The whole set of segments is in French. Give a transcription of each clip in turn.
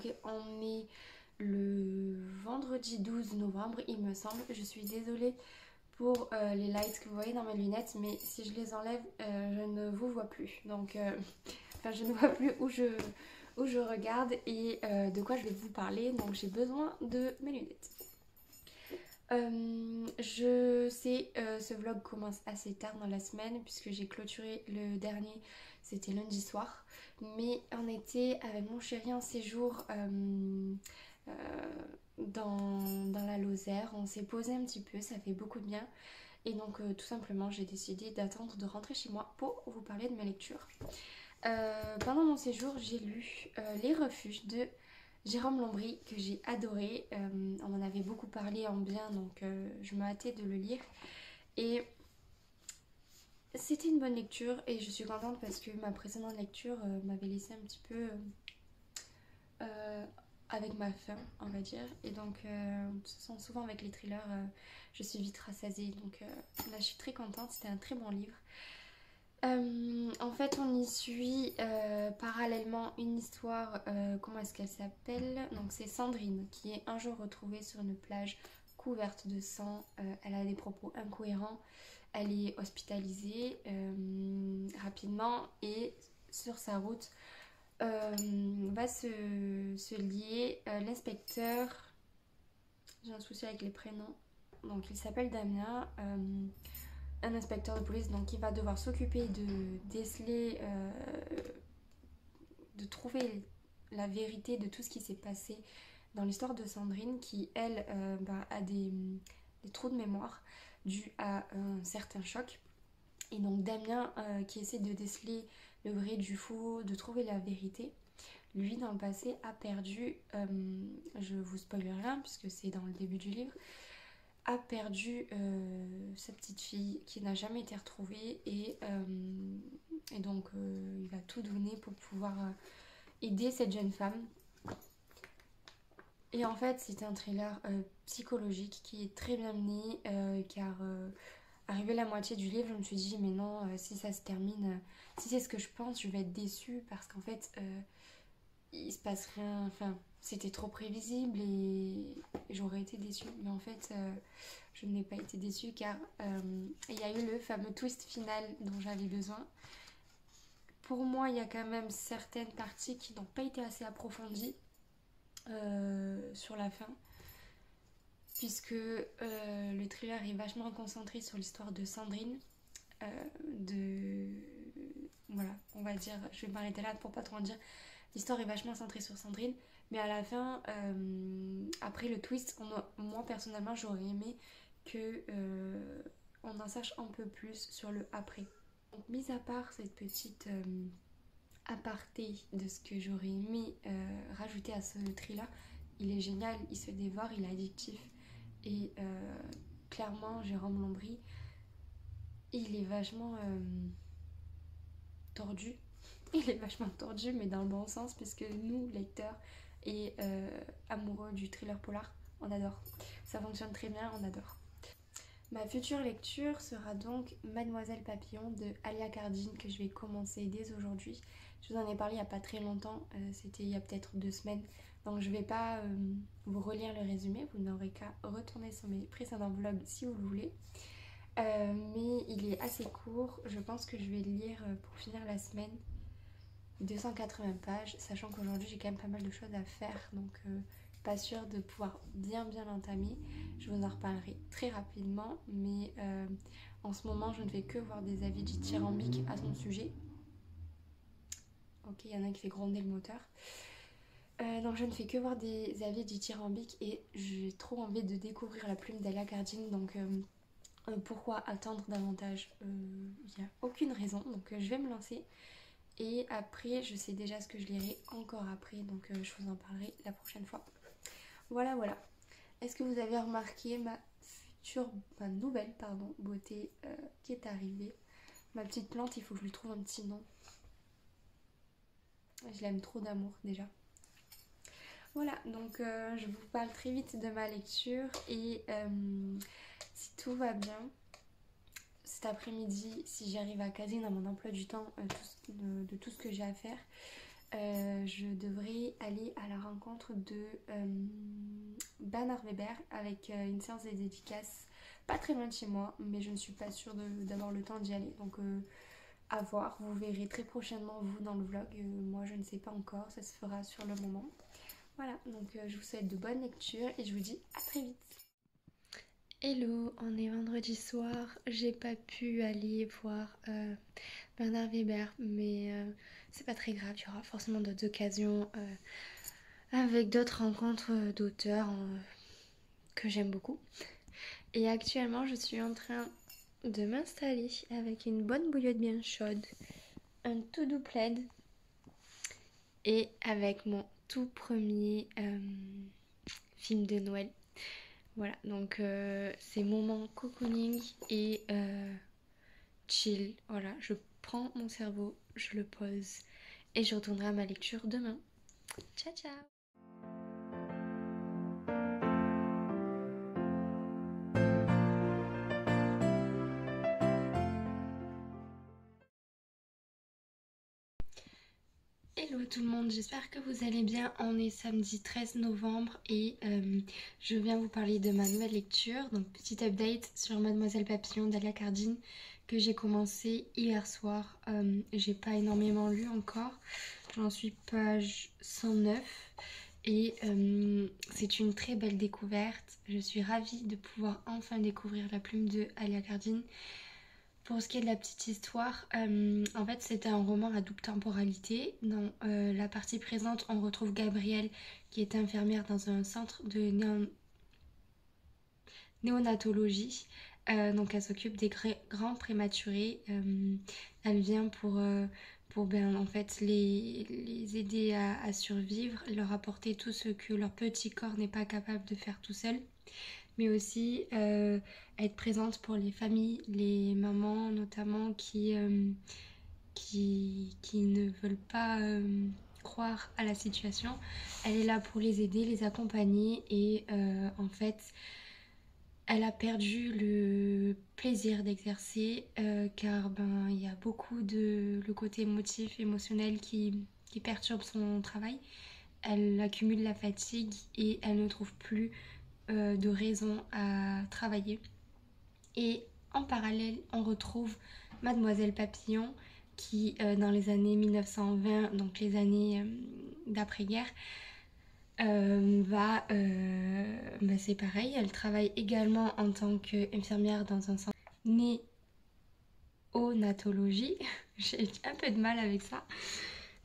vlog. On est le vendredi 12 novembre il me semble. Je suis désolée pour les lights que vous voyez dans mes lunettes, mais si je les enlève je ne vous vois plus. Donc enfin je ne vois plus où je regarde et de quoi je vais vous parler. Donc j'ai besoin de mes lunettes. Je sais, ce vlog commence assez tard dans la semaine puisque j'ai clôturé le dernier, c'était lundi soir. Mais on était avec mon chéri en séjour dans la Lozère. On s'est posé un petit peu, ça fait beaucoup de bien. Et donc tout simplement j'ai décidé d'attendre de rentrer chez moi pour vous parler de mes lectures. Pendant mon séjour j'ai lu Les Refuges de Jérôme Lambry que j'ai adoré. On en avait beaucoup parlé en bien, donc je me hâtais de le lire. Et c'était une bonne lecture et je suis contente parce que ma précédente lecture m'avait laissé un petit peu avec ma faim, on va dire. Et donc, souvent avec les thrillers, je suis vite rassasiée. Donc là, je suis très contente. C'était un très bon livre. En fait, on y suit parallèlement une histoire, comment est-ce qu'elle s'appelle? Donc c'est Sandrine qui est un jour retrouvée sur une plage couverte de sang. Elle a des propos incohérents, elle est hospitalisée rapidement et sur sa route va se lier l'inspecteur, j'ai un souci avec les prénoms, donc il s'appelle Damien, un inspecteur de police donc qui va devoir s'occuper de déceler, de trouver la vérité de tout ce qui s'est passé dans l'histoire de Sandrine qui elle a des trous de mémoire dus à un certain choc. Et donc Damien qui essaie de déceler le vrai du faux, de trouver la vérité. Lui dans le passé a perdu, je vous spoil rien puisque c'est dans le début du livre, a perdu sa petite fille qui n'a jamais été retrouvée et donc il va tout donner pour pouvoir aider cette jeune femme. Et en fait c'est un thriller psychologique qui est très bien mené car arrivé la moitié du livre je me suis dit mais non, si ça se termine, si c'est ce que je pense je vais être déçue parce qu'en fait il se passe rien, enfin c'était trop prévisible et j'aurais été déçue. Mais en fait je n'ai pas été déçue car il y a eu le fameux twist final dont j'avais besoin. Pour moi il y a quand même certaines parties qui n'ont pas été assez approfondies sur la fin, puisque le thriller est vachement concentré sur l'histoire de Sandrine, voilà, on va dire, je vais m'arrêter là pour pas trop en dire. L'histoire est vachement centrée sur Sandrine, mais à la fin, après le twist, moi personnellement j'aurais aimé que on en sache un peu plus sur le après. Donc, mis à part cette petite aparté de ce que j'aurais aimé rajouter à ce thriller, il est génial, il se dévore, il est addictif et clairement Jérôme Lambry, il est vachement tordu. Il est vachement tordu mais dans le bon sens puisque nous, lecteurs et amoureux du thriller polar, on adore. Ça fonctionne très bien, on adore. Ma future lecture sera donc Mademoiselle Papillon de Alia Cardine que je vais commencer dès aujourd'hui. Je vous en ai parlé il n'y a pas très longtemps, c'était il y a peut-être 2 semaines. Donc je ne vais pas vous relire le résumé, vous n'aurez qu'à retourner sur mes précédents vlogs si vous le voulez. Mais il est assez court, je pense que je vais le lire pour finir la semaine. 280 pages, sachant qu'aujourd'hui j'ai quand même pas mal de choses à faire, donc pas sûre de pouvoir bien l'entamer. Je vous en reparlerai très rapidement, mais en ce moment je ne fais que voir des avis dithyrambiques à son sujet. Ok, il y en a qui fait gronder le moteur. Donc je ne fais que voir des avis dithyrambiques et j'ai trop envie de découvrir la plume d'Alia Cardine, donc pourquoi attendre davantage? Il n'y a aucune raison, donc je vais me lancer. Et après, je sais déjà ce que je lirai encore après, donc je vous en parlerai la prochaine fois. Voilà, voilà. Est-ce que vous avez remarqué ma nouvelle beauté qui est arrivée? Ma petite plante, il faut que je lui trouve un petit nom. Je l'aime trop d'amour déjà. Voilà, donc je vous parle très vite de ma lecture et si tout va bien, cet après-midi, si j'arrive à caser dans mon emploi du temps de tout ce que j'ai à faire, je devrais aller à la rencontre de Bernard Weber avec une séance de dédicaces pas très loin de chez moi, mais je ne suis pas sûre d'avoir le temps d'y aller. Donc à voir, vous verrez très prochainement vous dans le vlog. Moi je ne sais pas encore, ça se fera sur le moment. Voilà, donc je vous souhaite de bonnes lectures et je vous dis à très vite. Hello, on est vendredi soir, j'ai pas pu aller voir Bernard Weber, mais c'est pas très grave, il y aura forcément d'autres occasions avec d'autres rencontres d'auteurs que j'aime beaucoup. Et actuellement, je suis en train de m'installer avec une bonne bouillotte bien chaude, un tout doux plaid et avec mon tout premier film de Noël. Voilà, donc c'est moment cocooning et chill. Voilà, je prends mon cerveau, je le pose et je retournerai à ma lecture demain. Ciao ciao. Hello tout le monde, j'espère que vous allez bien. On est samedi 13 novembre et je viens vous parler de ma nouvelle lecture. Donc petit update sur Mademoiselle Papillon d'Alia Cardine que j'ai commencé hier soir. J'ai pas énormément lu encore, j'en suis page 109 et c'est une très belle découverte. Je suis ravie de pouvoir enfin découvrir la plume de Alia Cardine. Pour ce qui est de la petite histoire, en fait c'était un roman à double temporalité. Dans la partie présente, on retrouve Gabrielle qui est infirmière dans un centre de néonatologie. Donc elle s'occupe des grands prématurés. Elle vient pour en fait, les aider à survivre, leur apporter tout ce que leur petit corps n'est pas capable de faire tout seul. Mais aussi être présente pour les familles, les mamans notamment qui ne veulent pas croire à la situation. Elle est là pour les aider, les accompagner et en fait elle a perdu le plaisir d'exercer car il y a beaucoup de le côté émotif, émotionnel qui perturbe son travail. Elle accumule la fatigue et elle ne trouve plus de raison à travailler. Et en parallèle, on retrouve Mademoiselle Papillon qui, dans les années 1920, donc les années d'après-guerre, c'est pareil, elle travaille également en tant qu'infirmière dans un centre néonatologie. J'ai un peu de mal avec ça.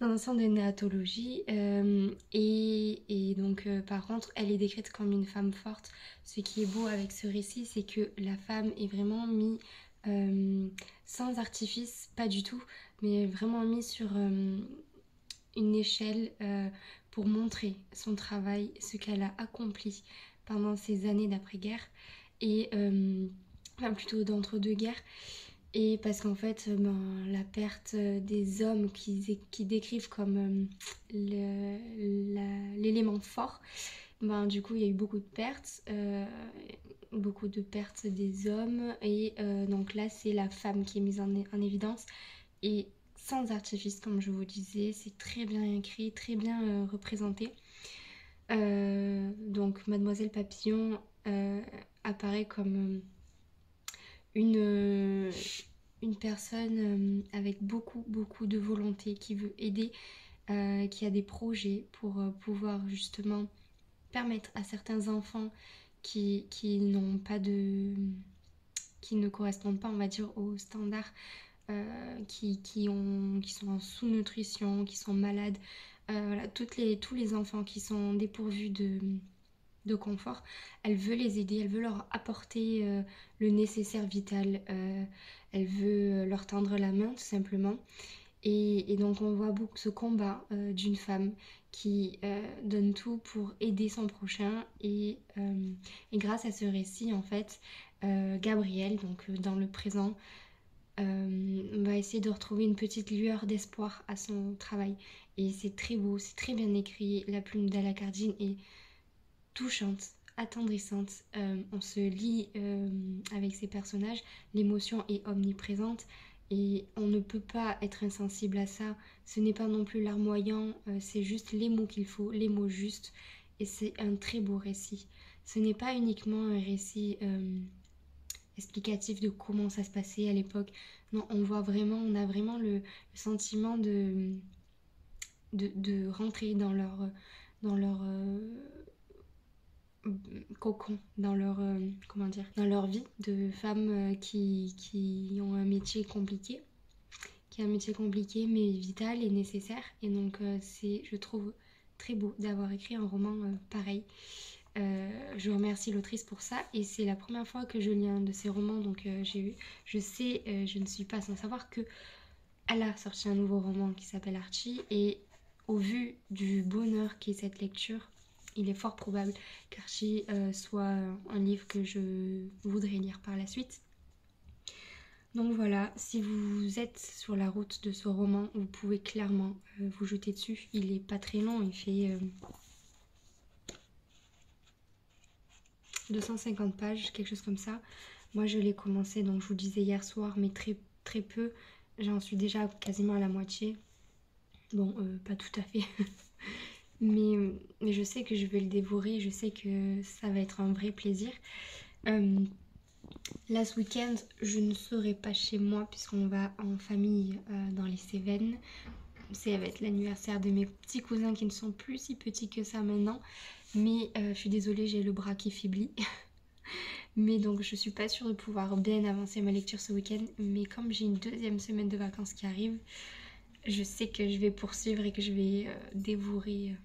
Dans un centre de néonatologie et donc par contre elle est décrite comme une femme forte. Ce qui est beau avec ce récit, c'est que la femme est vraiment mise sans artifice, pas du tout, mais vraiment mise sur une échelle pour montrer son travail, ce qu'elle a accompli pendant ces années d'après-guerre et enfin plutôt d'entre-deux-guerres. Et parce qu'en fait, la perte des hommes qui décrivent comme l'élément fort, du coup, il y a eu beaucoup de pertes des hommes. Et donc là, c'est la femme qui est mise en évidence. Et sans artifice, comme je vous disais, c'est très bien écrit, très bien représenté. Donc, Mademoiselle Papillon apparaît comme une personne avec beaucoup de volonté, qui veut aider, qui a des projets pour pouvoir justement permettre à certains enfants qui n'ont pas qui ne correspondent pas, on va dire, aux standards, qui sont en sous-nutrition, qui sont malades, voilà, tous les enfants qui sont dépourvus de confort, elle veut les aider, elle veut leur apporter le nécessaire vital, elle veut leur tendre la main tout simplement. Et donc on voit beaucoup ce combat d'une femme qui donne tout pour aider son prochain et grâce à ce récit en fait, Gabrielle, donc dans le présent, va essayer de retrouver une petite lueur d'espoir à son travail. Et c'est très beau, c'est très bien écrit, la plume d'Alia Cardine est touchante, attendrissante. On se lie avec ces personnages, l'émotion est omniprésente et on ne peut pas être insensible à ça. Ce n'est pas non plus larmoyant, c'est juste les mots qu'il faut, les mots justes, et c'est un très beau récit. Ce n'est pas uniquement un récit explicatif de comment ça se passait à l'époque. Non, on voit vraiment, on a vraiment le sentiment de rentrer dans leur cocon, dans leur, comment dire, dans leur vie de femmes qui ont un métier compliqué, mais vital et nécessaire. Et donc c'est, je trouve, très beau d'avoir écrit un roman pareil. Je remercie l'autrice pour ça et c'est la première fois que je lis un de ses romans, donc je sais, je ne suis pas sans savoir que elle a sorti un nouveau roman qui s'appelle Archie, et au vu du bonheur qu'est cette lecture, il est fort probable qu'Archie soit un livre que je voudrais lire par la suite. Donc voilà, si vous êtes sur la route de ce roman, vous pouvez clairement vous jeter dessus. Il est pas très long, il fait 250 pages, quelque chose comme ça. Moi je l'ai commencé, donc je vous disais hier soir, mais très très peu. J'en suis déjà quasiment à la moitié. Bon, pas tout à fait. mais je sais que je vais le dévorer, je sais que ça va être un vrai plaisir. Là, ce week-end, je ne serai pas chez moi puisqu'on va en famille dans les Cévennes. Ça va être l'anniversaire de mes petits cousins qui ne sont plus si petits que ça maintenant. Mais je suis désolée, j'ai le bras qui faiblit. Mais donc je suis pas sûre de pouvoir bien avancer ma lecture ce week-end. Mais comme j'ai une deuxième semaine de vacances qui arrive, je sais que je vais poursuivre et que je vais dévorer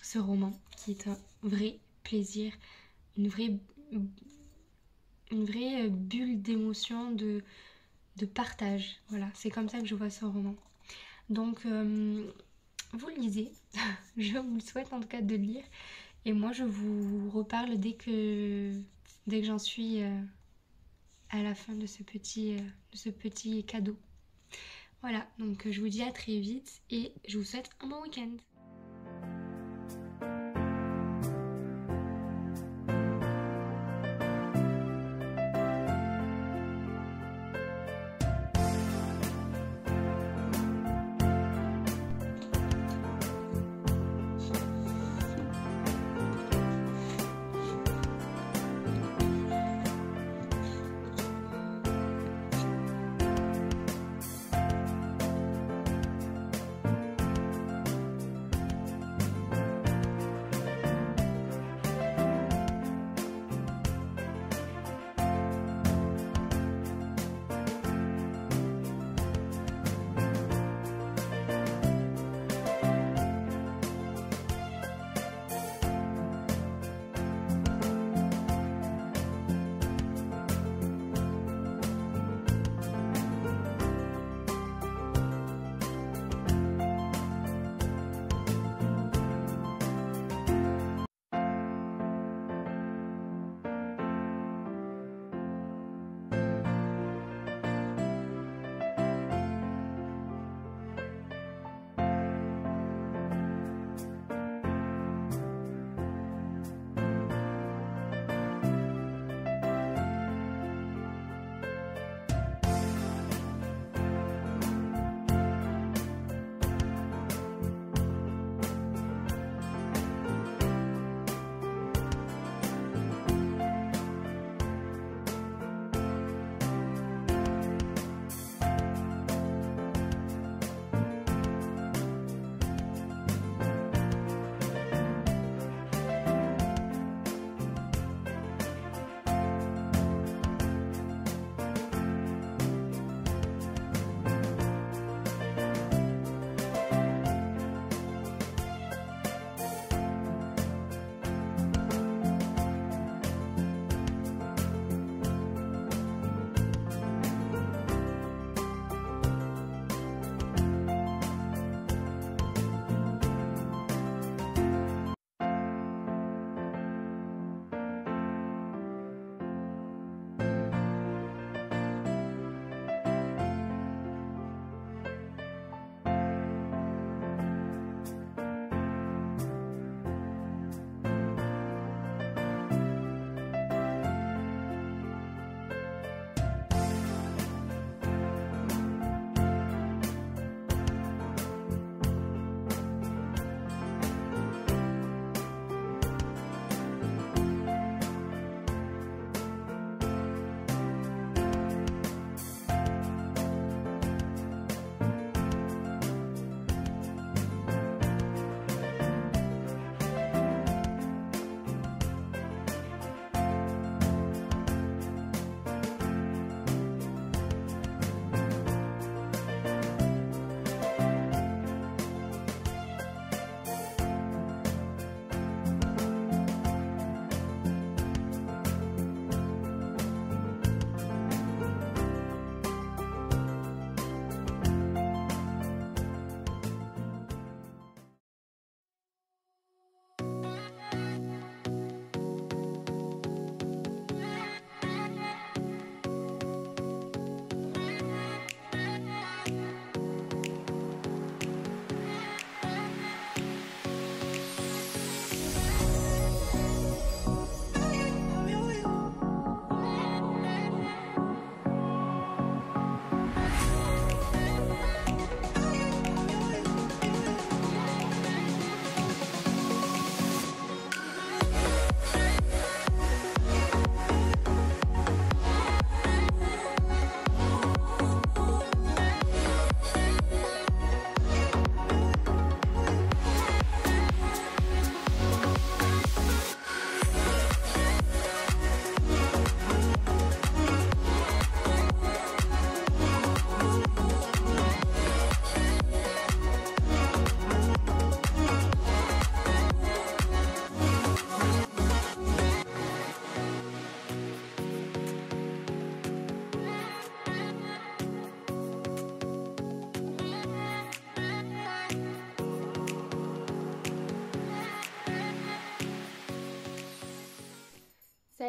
ce roman qui est un vrai plaisir, une vraie bulle d'émotion, de partage. Voilà, c'est comme ça que je vois ce roman. Donc vous le lisez, je vous le souhaite en tout cas de le lire. Et moi je vous reparle dès que j'en suis à la fin de ce petit cadeau. Voilà, donc je vous dis à très vite et je vous souhaite un bon week-end.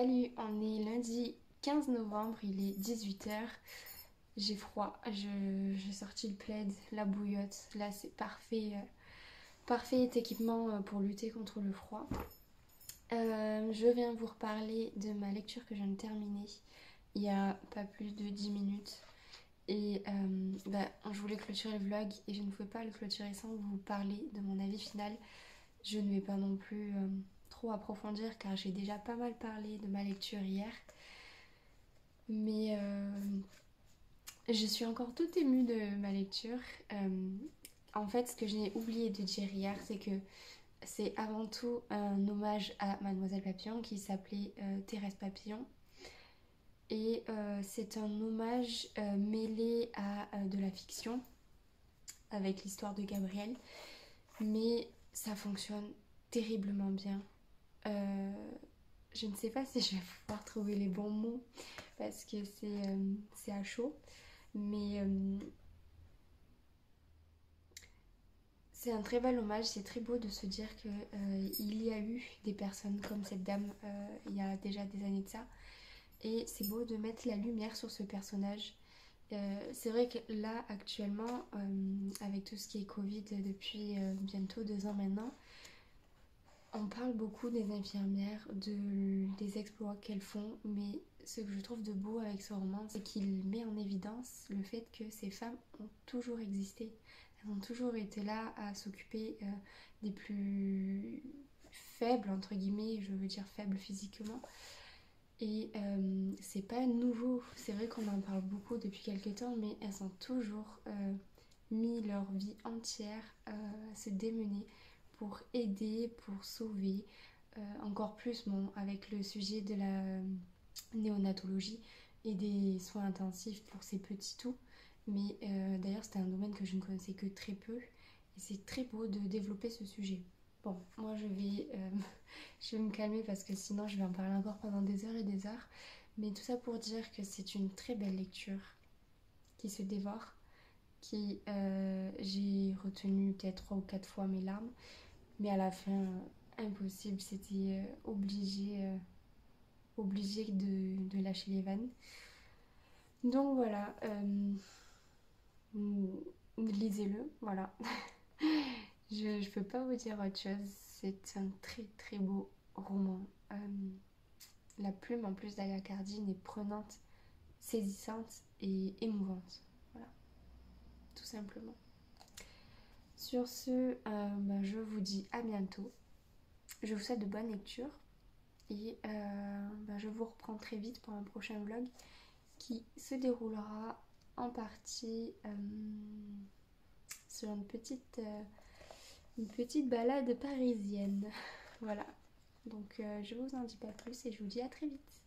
Salut, on est lundi 15 novembre, il est 18h. J'ai froid, j'ai sorti le plaid, la bouillotte. Là, c'est parfait, parfait équipement pour lutter contre le froid. Je viens vous reparler de ma lecture que je viens de terminer il y a pas plus de 10 minutes. Et je voulais clôturer le vlog et je ne pouvais pas le clôturer sans vous parler de mon avis final. Je ne vais pas non plus trop approfondir car j'ai déjà pas mal parlé de ma lecture hier. Mais je suis encore toute émue de ma lecture. En fait, ce que j'ai oublié de dire hier, c'est que c'est avant tout un hommage à Mademoiselle Papillon qui s'appelait Thérèse Papillon. Et c'est un hommage mêlé à de la fiction avec l'histoire de Gabrielle. Mais ça fonctionne terriblement bien. Je ne sais pas si je vais pouvoir trouver les bons mots parce que c'est à chaud. Mais c'est un très bel hommage, c'est très beau de se dire qu'il y a eu des personnes comme cette dame il y a déjà des années de ça. Et c'est beau de mettre la lumière sur ce personnage. C'est vrai que là, actuellement, avec tout ce qui est Covid depuis bientôt 2 ans maintenant, on parle beaucoup des infirmières, des exploits qu'elles font, mais ce que je trouve de beau avec ce roman, c'est qu'il met en évidence le fait que ces femmes ont toujours existé. Elles ont toujours été là à s'occuper des plus faibles, entre guillemets, je veux dire faibles physiquement. Et c'est pas nouveau, c'est vrai qu'on en parle beaucoup depuis quelques temps, mais elles ont toujours mis leur vie entière à se démener pour aider, pour sauver. Encore plus avec le sujet de la néonatologie et des soins intensifs pour ces petits tout. Mais d'ailleurs, c'était un domaine que je ne connaissais que très peu et c'est très beau de développer ce sujet. Bon, moi je vais me calmer parce que sinon je vais en parler encore pendant des heures et des heures. Mais tout ça pour dire que c'est une très belle lecture qui se dévore, qui j'ai retenu peut-être 3 ou 4 fois mes larmes. Mais à la fin, impossible, c'était obligé de lâcher les vannes. Donc voilà, lisez-le, voilà. Je peux pas vous dire autre chose, c'est un très très beau roman. La plume en plus d'Alia Cardine est prenante, saisissante et émouvante. Voilà, tout simplement. Sur ce, je vous dis à bientôt. Je vous souhaite de bonnes lectures et je vous reprends très vite pour un prochain vlog qui se déroulera en partie sur une petite balade parisienne. Voilà, donc je vous en dis pas plus et je vous dis à très vite.